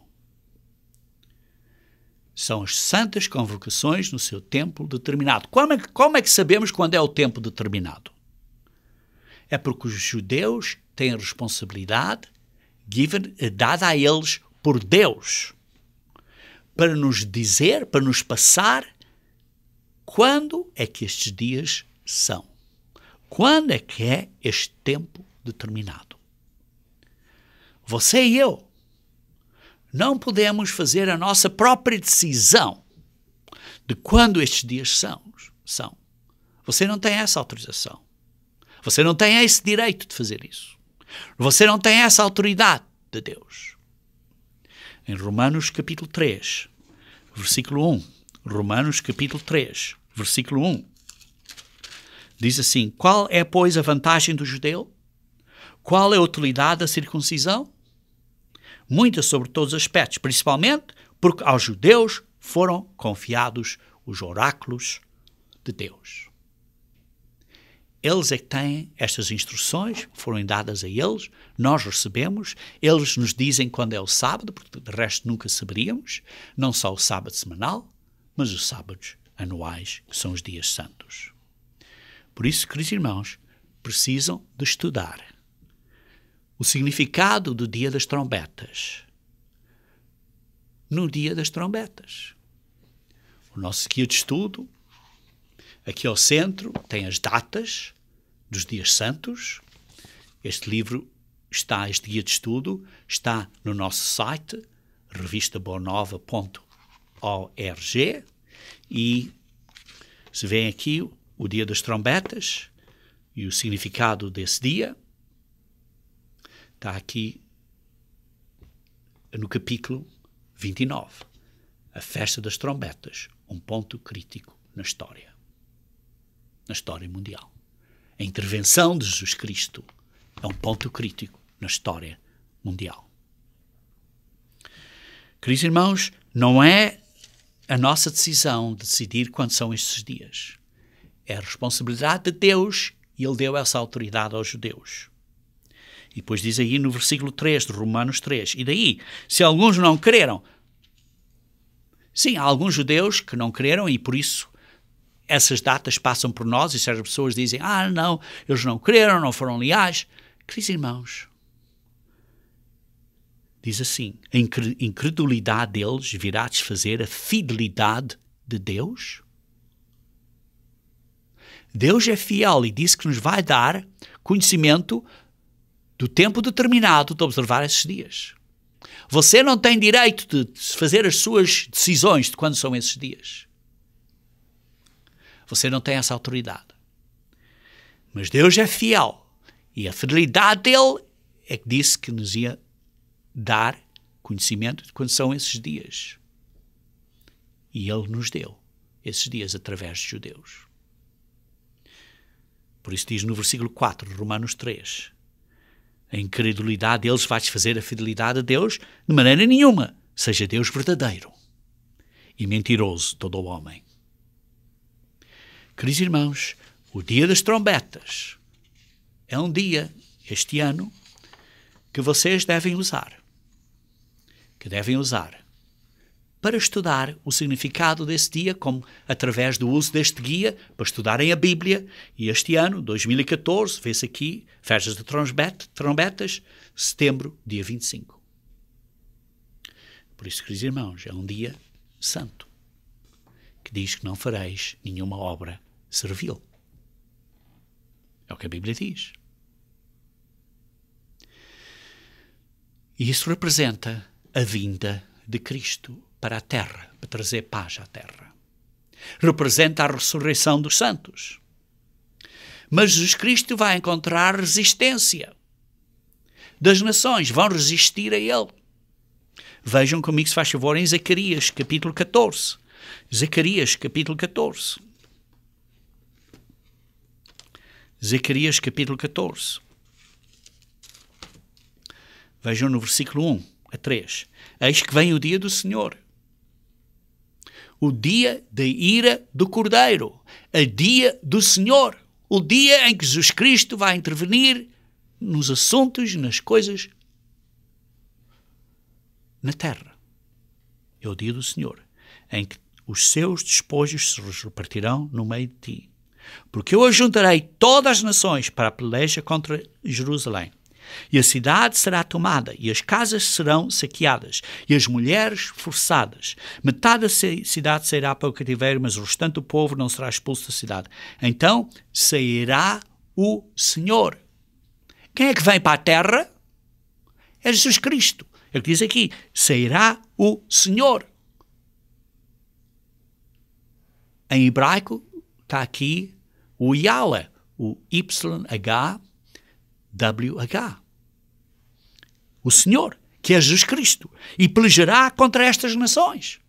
São as santas convocações no seu tempo determinado. Como é que sabemos quando é o tempo determinado? É porque os judeus têm a responsabilidade dada a eles por Deus para nos dizer, para nos passar quando é que estes dias são. Quando é que é este tempo determinado? Você e eu não podemos fazer a nossa própria decisão de quando estes dias são. Você não tem essa autorização. Você não tem esse direito de fazer isso. Você não tem essa autoridade de Deus. Em Romanos capítulo 3, versículo 1. Romanos capítulo 3, versículo 1. Diz assim, qual é, pois, a vantagem do judeu? Qual é a utilidade da circuncisão? Muita sobre todos os aspectos, principalmente porque aos judeus foram confiados os oráculos de Deus. Eles é que têm estas instruções, foram dadas a eles, nós recebemos, eles nos dizem quando é o sábado, porque de resto nunca saberíamos, não só o sábado semanal, mas os sábados anuais, que são os dias santos. Por isso, queridos irmãos, precisam de estudar o significado do dia das trombetas. No dia das trombetas. O nosso guia de estudo, aqui ao centro, tem as datas dos dias santos. Este guia de estudo, está no nosso site, revistabonova.org, e se vêem aqui o dia das trombetas e o significado desse dia, está aqui no capítulo 29, a festa das trombetas, um ponto crítico na história mundial. A intervenção de Jesus Cristo é um ponto crítico na história mundial. Queridos irmãos, não é a nossa decisão de decidir quando são estes dias. É a responsabilidade de Deus e Ele deu essa autoridade aos judeus. E depois diz aí no versículo 3 de Romanos 3, e daí, se alguns não creram, sim, há alguns judeus que não creram e por isso essas datas passam por nós e certas pessoas dizem, não, eles não creram, não foram leais. Queridos irmãos, diz assim, a incredulidade deles virá desfazer a fidelidade de Deus? Deus é fiel e disse que nos vai dar conhecimento do tempo determinado de observar esses dias. Você não tem direito de fazer as suas decisões de quando são esses dias. Você não tem essa autoridade. Mas Deus é fiel e a fidelidade dele é que disse que nos ia dar conhecimento de quando são esses dias. E ele nos deu esses dias através de judeus. Por isso diz no versículo 4 de Romanos 3, a incredulidade deles vai desfazer a fidelidade a Deus de maneira nenhuma, seja Deus verdadeiro e mentiroso todo o homem. Queridos irmãos, o dia das trombetas é um dia, este ano, que vocês devem usar. Para estudar o significado desse dia, como através do uso deste guia, para estudarem a Bíblia. E este ano, 2014, vê-se aqui, festas de trombetas, setembro, dia 25. Por isso, queridos irmãos, é um dia santo, que diz que não fareis nenhuma obra servil. É o que a Bíblia diz. E isso representa a vinda de Cristo para a terra, para trazer paz à terra. Representa a ressurreição dos santos. Mas Jesus Cristo vai encontrar resistência das nações, vão resistir a Ele. Vejam comigo, se faz favor, em Zacarias, capítulo 14. Zacarias, capítulo 14. Zacarias, capítulo 14. Vejam no versículo 1 a 3. Eis que vem o dia do Senhor, o dia da ira do Cordeiro, o dia do Senhor, o dia em que Jesus Cristo vai intervenir nos assuntos e nas coisas na terra. É o dia do Senhor, em que os seus despojos se repartirão no meio de ti. Porque eu ajuntarei todas as nações para a peleja contra Jerusalém. E a cidade será tomada, e as casas serão saqueadas, e as mulheres forçadas. Metade da cidade sairá para o cativeiro, mas o restante do povo não será expulso da cidade. Então sairá o Senhor. Quem é que vem para a terra? É Jesus Cristo. É o que diz aqui, sairá o Senhor. Em hebraico está aqui o Yahweh, o YHWH. O Senhor, que é Jesus Cristo, e pelejará contra estas nações,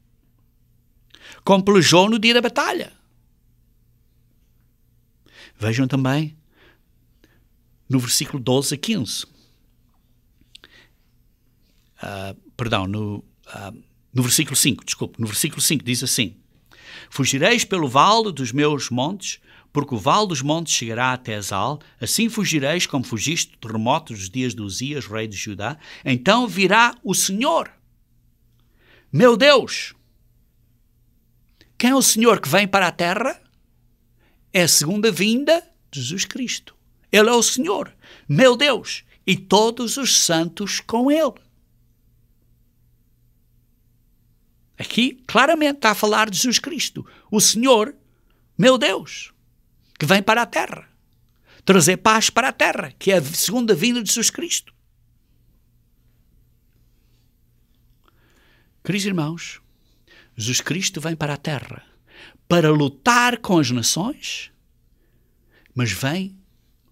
como pelejou no dia da batalha. Vejam também no versículo 12 a 15. No versículo 5, desculpe, no versículo 5 diz assim: fugireis pelo vale dos meus montes, porque o vale dos montes chegará até Azal, assim fugireis como fugiste do terremoto dos dias de Uzias, rei de Judá. Então virá o Senhor, meu Deus. Quem é o Senhor que vem para a terra? É a segunda vinda de Jesus Cristo. Ele é o Senhor, meu Deus, e todos os santos com Ele. Aqui, claramente, está a falar de Jesus Cristo, o Senhor, meu Deus, que vem para a terra, trazer paz para a terra, que é a segunda vinda de Jesus Cristo. Queridos irmãos, Jesus Cristo vem para a terra para lutar com as nações, mas vem,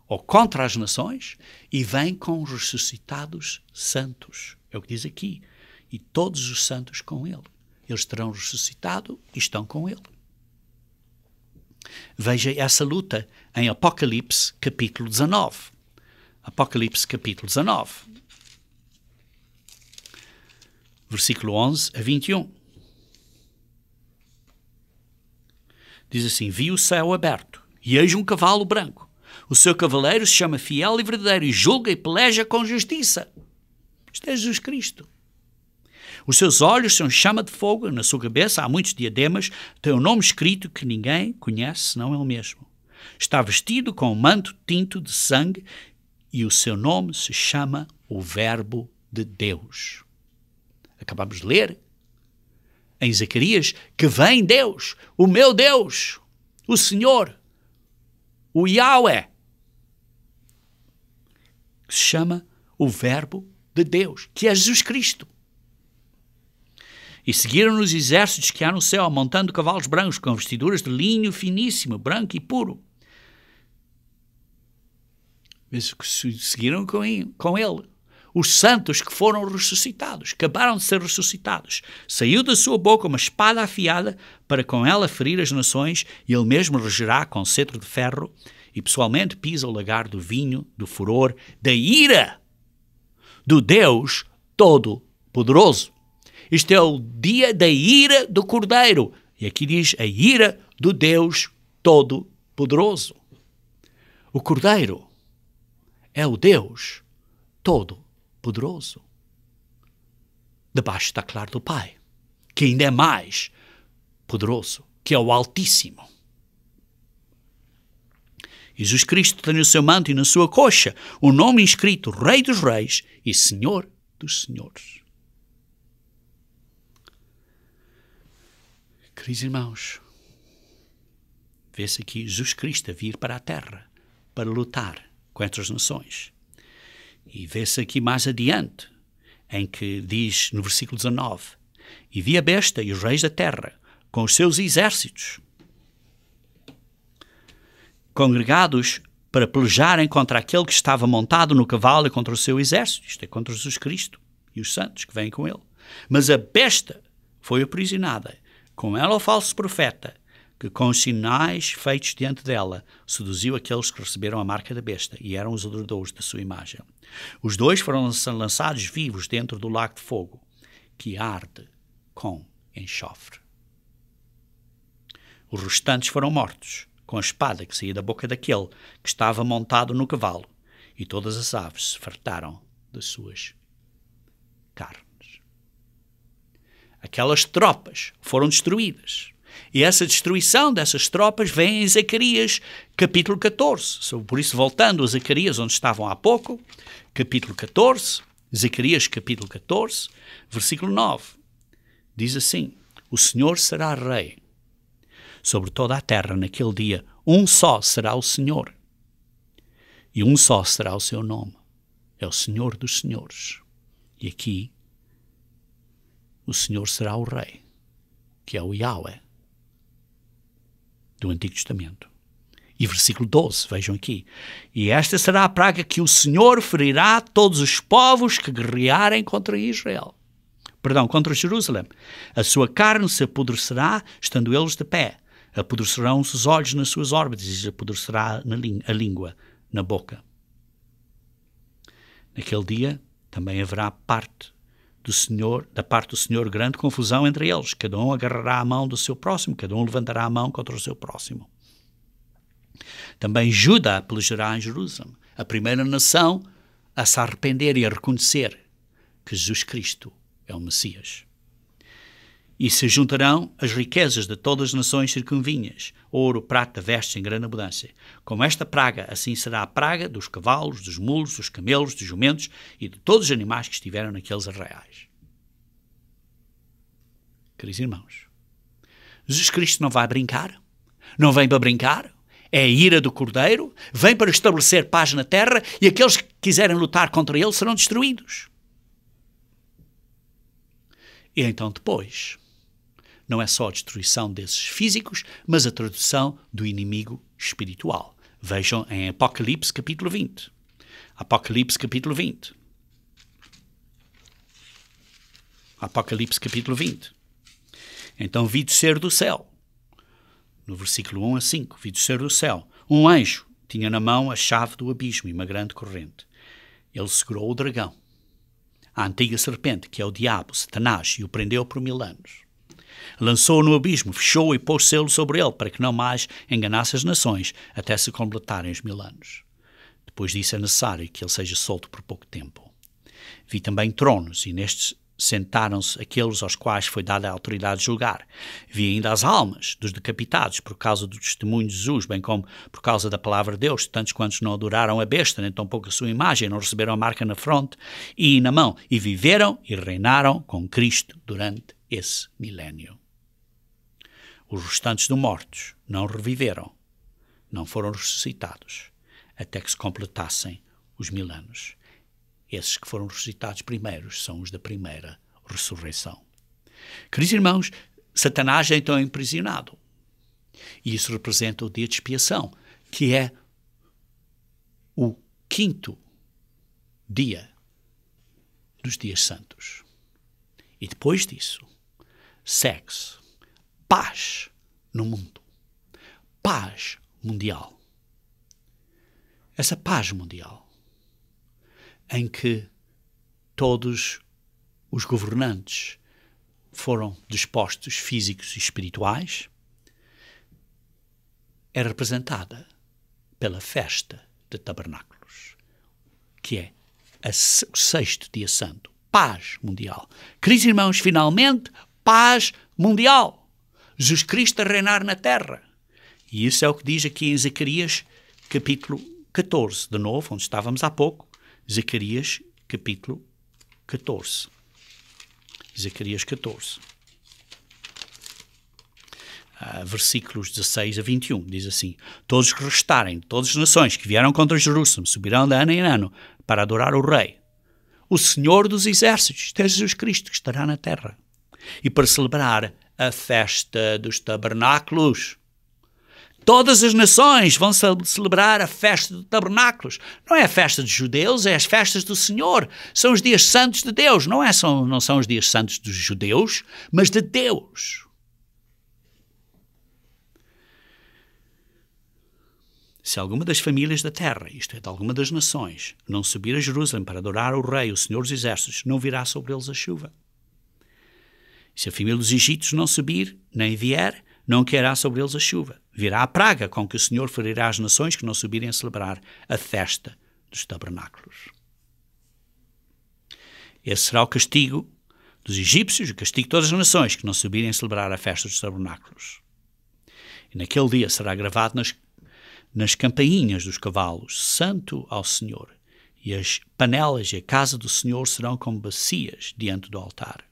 ou contra as nações, e vem com os ressuscitados santos. É o que diz aqui. E todos os santos com Ele. Eles terão ressuscitado e estão com Ele. Veja essa luta em Apocalipse capítulo 19. Apocalipse capítulo 19. Versículo 11 a 21. Diz assim: vi o céu aberto, e eis um cavalo branco. O seu cavaleiro se chama Fiel e Verdadeiro, e julga e peleja com justiça. Isto é Jesus Cristo. Os seus olhos são chama de fogo, na sua cabeça há muitos diademas, tem um nome escrito que ninguém conhece senão ele mesmo. Está vestido com um manto tinto de sangue, e o seu nome se chama o Verbo de Deus. Acabamos de ler em Zacarias que vem Deus, o meu Deus, o Senhor, o Yahweh, que se chama o Verbo de Deus, que é Jesus Cristo. E seguiram-no os exércitos que há no céu, montando cavalos brancos, com vestiduras de linho finíssimo, branco e puro. Seguiram com ele. Os santos que foram ressuscitados, acabaram de ser ressuscitados. Saiu da sua boca uma espada afiada para com ela ferir as nações, e ele mesmo regerá com cetro de ferro, e pessoalmente pisa o lagar do vinho, do furor, da ira do Deus Todo-Poderoso. Isto é o dia da ira do Cordeiro. E aqui diz a ira do Deus Todo-Poderoso. O Cordeiro é o Deus Todo-Poderoso. Debaixo está claro do Pai, que ainda é mais poderoso, que é o Altíssimo. Jesus Cristo tem no seu manto e na sua coxa o nome inscrito Rei dos Reis e Senhor dos Senhores. Queridos irmãos, vê-se aqui Jesus Cristo a vir para a terra para lutar contra as nações. E vê-se aqui mais adiante, em que diz no versículo 19: e vi a besta e os reis da terra com os seus exércitos congregados para pelejarem contra aquele que estava montado no cavalo e contra o seu exército. Isto é contra Jesus Cristo e os santos que vêm com ele. Mas a besta foi aprisionada, com ela o falso profeta, que com os sinais feitos diante dela seduziu aqueles que receberam a marca da besta e eram os adoradores da sua imagem. Os dois foram lançados vivos dentro do lago de fogo, que arde com enxofre. Os restantes foram mortos com a espada que saía da boca daquele que estava montado no cavalo, e todas as aves se fartaram das suas carnes. Aquelas tropas foram destruídas. E essa destruição dessas tropas vem em Zacarias, capítulo 14. Por isso, voltando a Zacarias, onde estavam há pouco, capítulo 14, Zacarias, capítulo 14, versículo 9, diz assim: o Senhor será rei sobre toda a terra naquele dia. Um só será o Senhor, e um só será o seu nome. É o Senhor dos senhores. E aqui, o Senhor será o rei, que é o Yahweh do Antigo Testamento. E versículo 12, vejam aqui: e esta será a praga que o Senhor ferirá todos os povos que guerrearem contra Israel. Contra Jerusalém. A sua carne se apodrecerá, estando eles de pé. Apodrecerão-se os olhos nas suas órbitas, e apodrecerá a língua na boca. Naquele dia também haverá da parte do Senhor grande confusão entre eles. Cada um agarrará a mão do seu próximo, cada um levantará a mão contra o seu próximo. Também Judá pelejará em Jerusalém, a primeira nação a se arrepender e a reconhecer que Jesus Cristo é o Messias. E se juntarão as riquezas de todas as nações circunvinhas, ouro, prata, vestes em grande abundância. Como esta praga, assim será a praga dos cavalos, dos mulos, dos camelos, dos jumentos e de todos os animais que estiveram naqueles arraiais. Queridos irmãos, Jesus Cristo não vai brincar, não vem para brincar, é a ira do Cordeiro, vem para estabelecer paz na terra, e aqueles que quiserem lutar contra ele serão destruídos. E então depois, não é só a destruição desses físicos, mas a tradução do inimigo espiritual. Vejam em Apocalipse capítulo 20. Apocalipse capítulo 20. Apocalipse capítulo 20. Então vi descer do céu, no versículo 1 a 5, vi descer do céu. Um anjo tinha na mão a chave do abismo e uma grande corrente. Ele segurou o dragão, a antiga serpente, que é o diabo, Satanás, e o prendeu por 1000 anos. Lançou-o no abismo, fechou-o e pôs selo sobre ele, para que não mais enganasse as nações, até se completarem os 1000 anos. Depois disso é necessário que ele seja solto por pouco tempo. Vi também tronos, e nestes sentaram-se aqueles aos quais foi dada a autoridade de julgar. Vi ainda as almas dos decapitados por causa do testemunho de Jesus, bem como por causa da palavra de Deus, tantos quantos não adoraram a besta, nem tampouco a sua imagem, não receberam a marca na fronte e na mão, e viveram e reinaram com Cristo durante esse milénio. Os restantes dos mortos não reviveram, não foram ressuscitados, até que se completassem os 1000 anos. Esses que foram ressuscitados primeiros são os da primeira ressurreição. Queridos irmãos, Satanás é então aprisionado. E isso representa o dia de expiação, que é o 5º dia dos dias santos. E depois disso, segue-se paz no mundo. Paz mundial. Essa paz mundial em que todos os governantes foram dispostos físicos e espirituais, é representada pela festa de tabernáculos, que é o 6º dia santo. Paz mundial. Queridos irmãos, finalmente, paz mundial. Jesus Cristo a reinar na terra. E isso é o que diz aqui em Zacarias, capítulo 14, de novo, onde estávamos há pouco. Zacarias, capítulo 14. Zacarias 14. Versículos 16 a 21. Diz assim: todos os que restarem de todas as nações que vieram contra Jerusalém subirão de ano em ano para adorar o Rei, o Senhor dos Exércitos, é Jesus Cristo, que estará na terra, e para celebrar a festa dos tabernáculos. Todas as nações vão celebrar a festa dos tabernáculos. Não é a festa dos judeus, é as festas do Senhor. São os dias santos de Deus. Não são os dias santos dos judeus, mas de Deus. Se alguma das famílias da terra, isto é, de alguma das nações, não subir a Jerusalém para adorar o Rei, o Senhor dos Exércitos, não virá sobre eles a chuva. Se a família dos egípcios não subir, nem vier, não cairá sobre eles a chuva. Virá a praga com que o Senhor ferirá as nações que não subirem a celebrar a festa dos tabernáculos. Esse será o castigo dos egípcios, o castigo de todas as nações que não subirem a celebrar a festa dos tabernáculos. E naquele dia será gravado nas campainhas dos cavalos: Santo ao Senhor. E as panelas e a casa do Senhor serão como bacias diante do altar.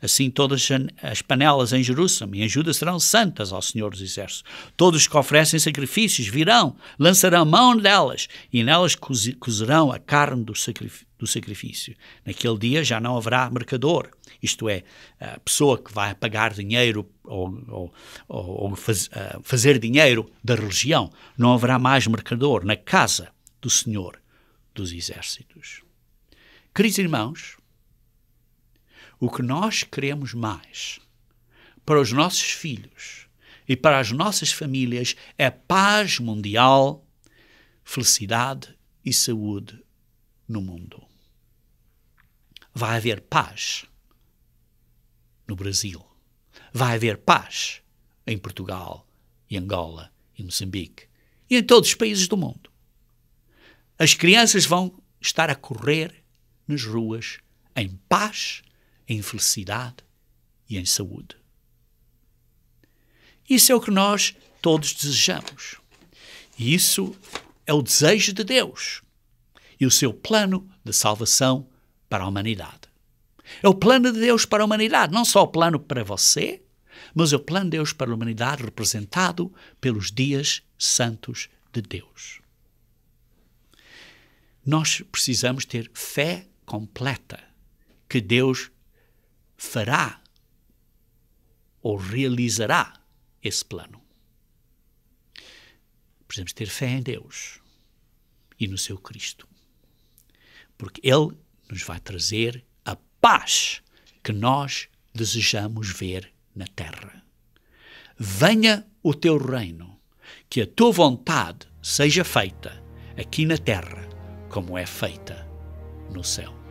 Assim todas as panelas em Jerusalém e em Judá serão santas ao Senhor dos Exércitos. Todos que oferecem sacrifícios virão, lançarão mão delas e nelas cozerão a carne do sacrifício. Naquele dia já não haverá mercador, isto é, a pessoa que vai pagar dinheiro ou fazer dinheiro da religião. Não haverá mais mercador na casa do Senhor dos Exércitos. Queridos irmãos, o que nós queremos mais para os nossos filhos e para as nossas famílias é paz mundial, felicidade e saúde no mundo. Vai haver paz no Brasil. Vai haver paz em Portugal, e Angola, e Moçambique e em todos os países do mundo. As crianças vão estar a correr nas ruas em paz, em felicidade e em saúde. Isso é o que nós todos desejamos. E isso é o desejo de Deus e o seu plano de salvação para a humanidade. É o plano de Deus para a humanidade, não só o plano para você, mas é o plano de Deus para a humanidade representado pelos dias santos de Deus. Nós precisamos ter fé completa que Deus fará ou realizará esse plano. Precisamos ter fé em Deus e no seu Cristo, porque Ele nos vai trazer a paz que nós desejamos ver na terra. Venha o teu reino, que a tua vontade seja feita aqui na terra, como é feita no céu.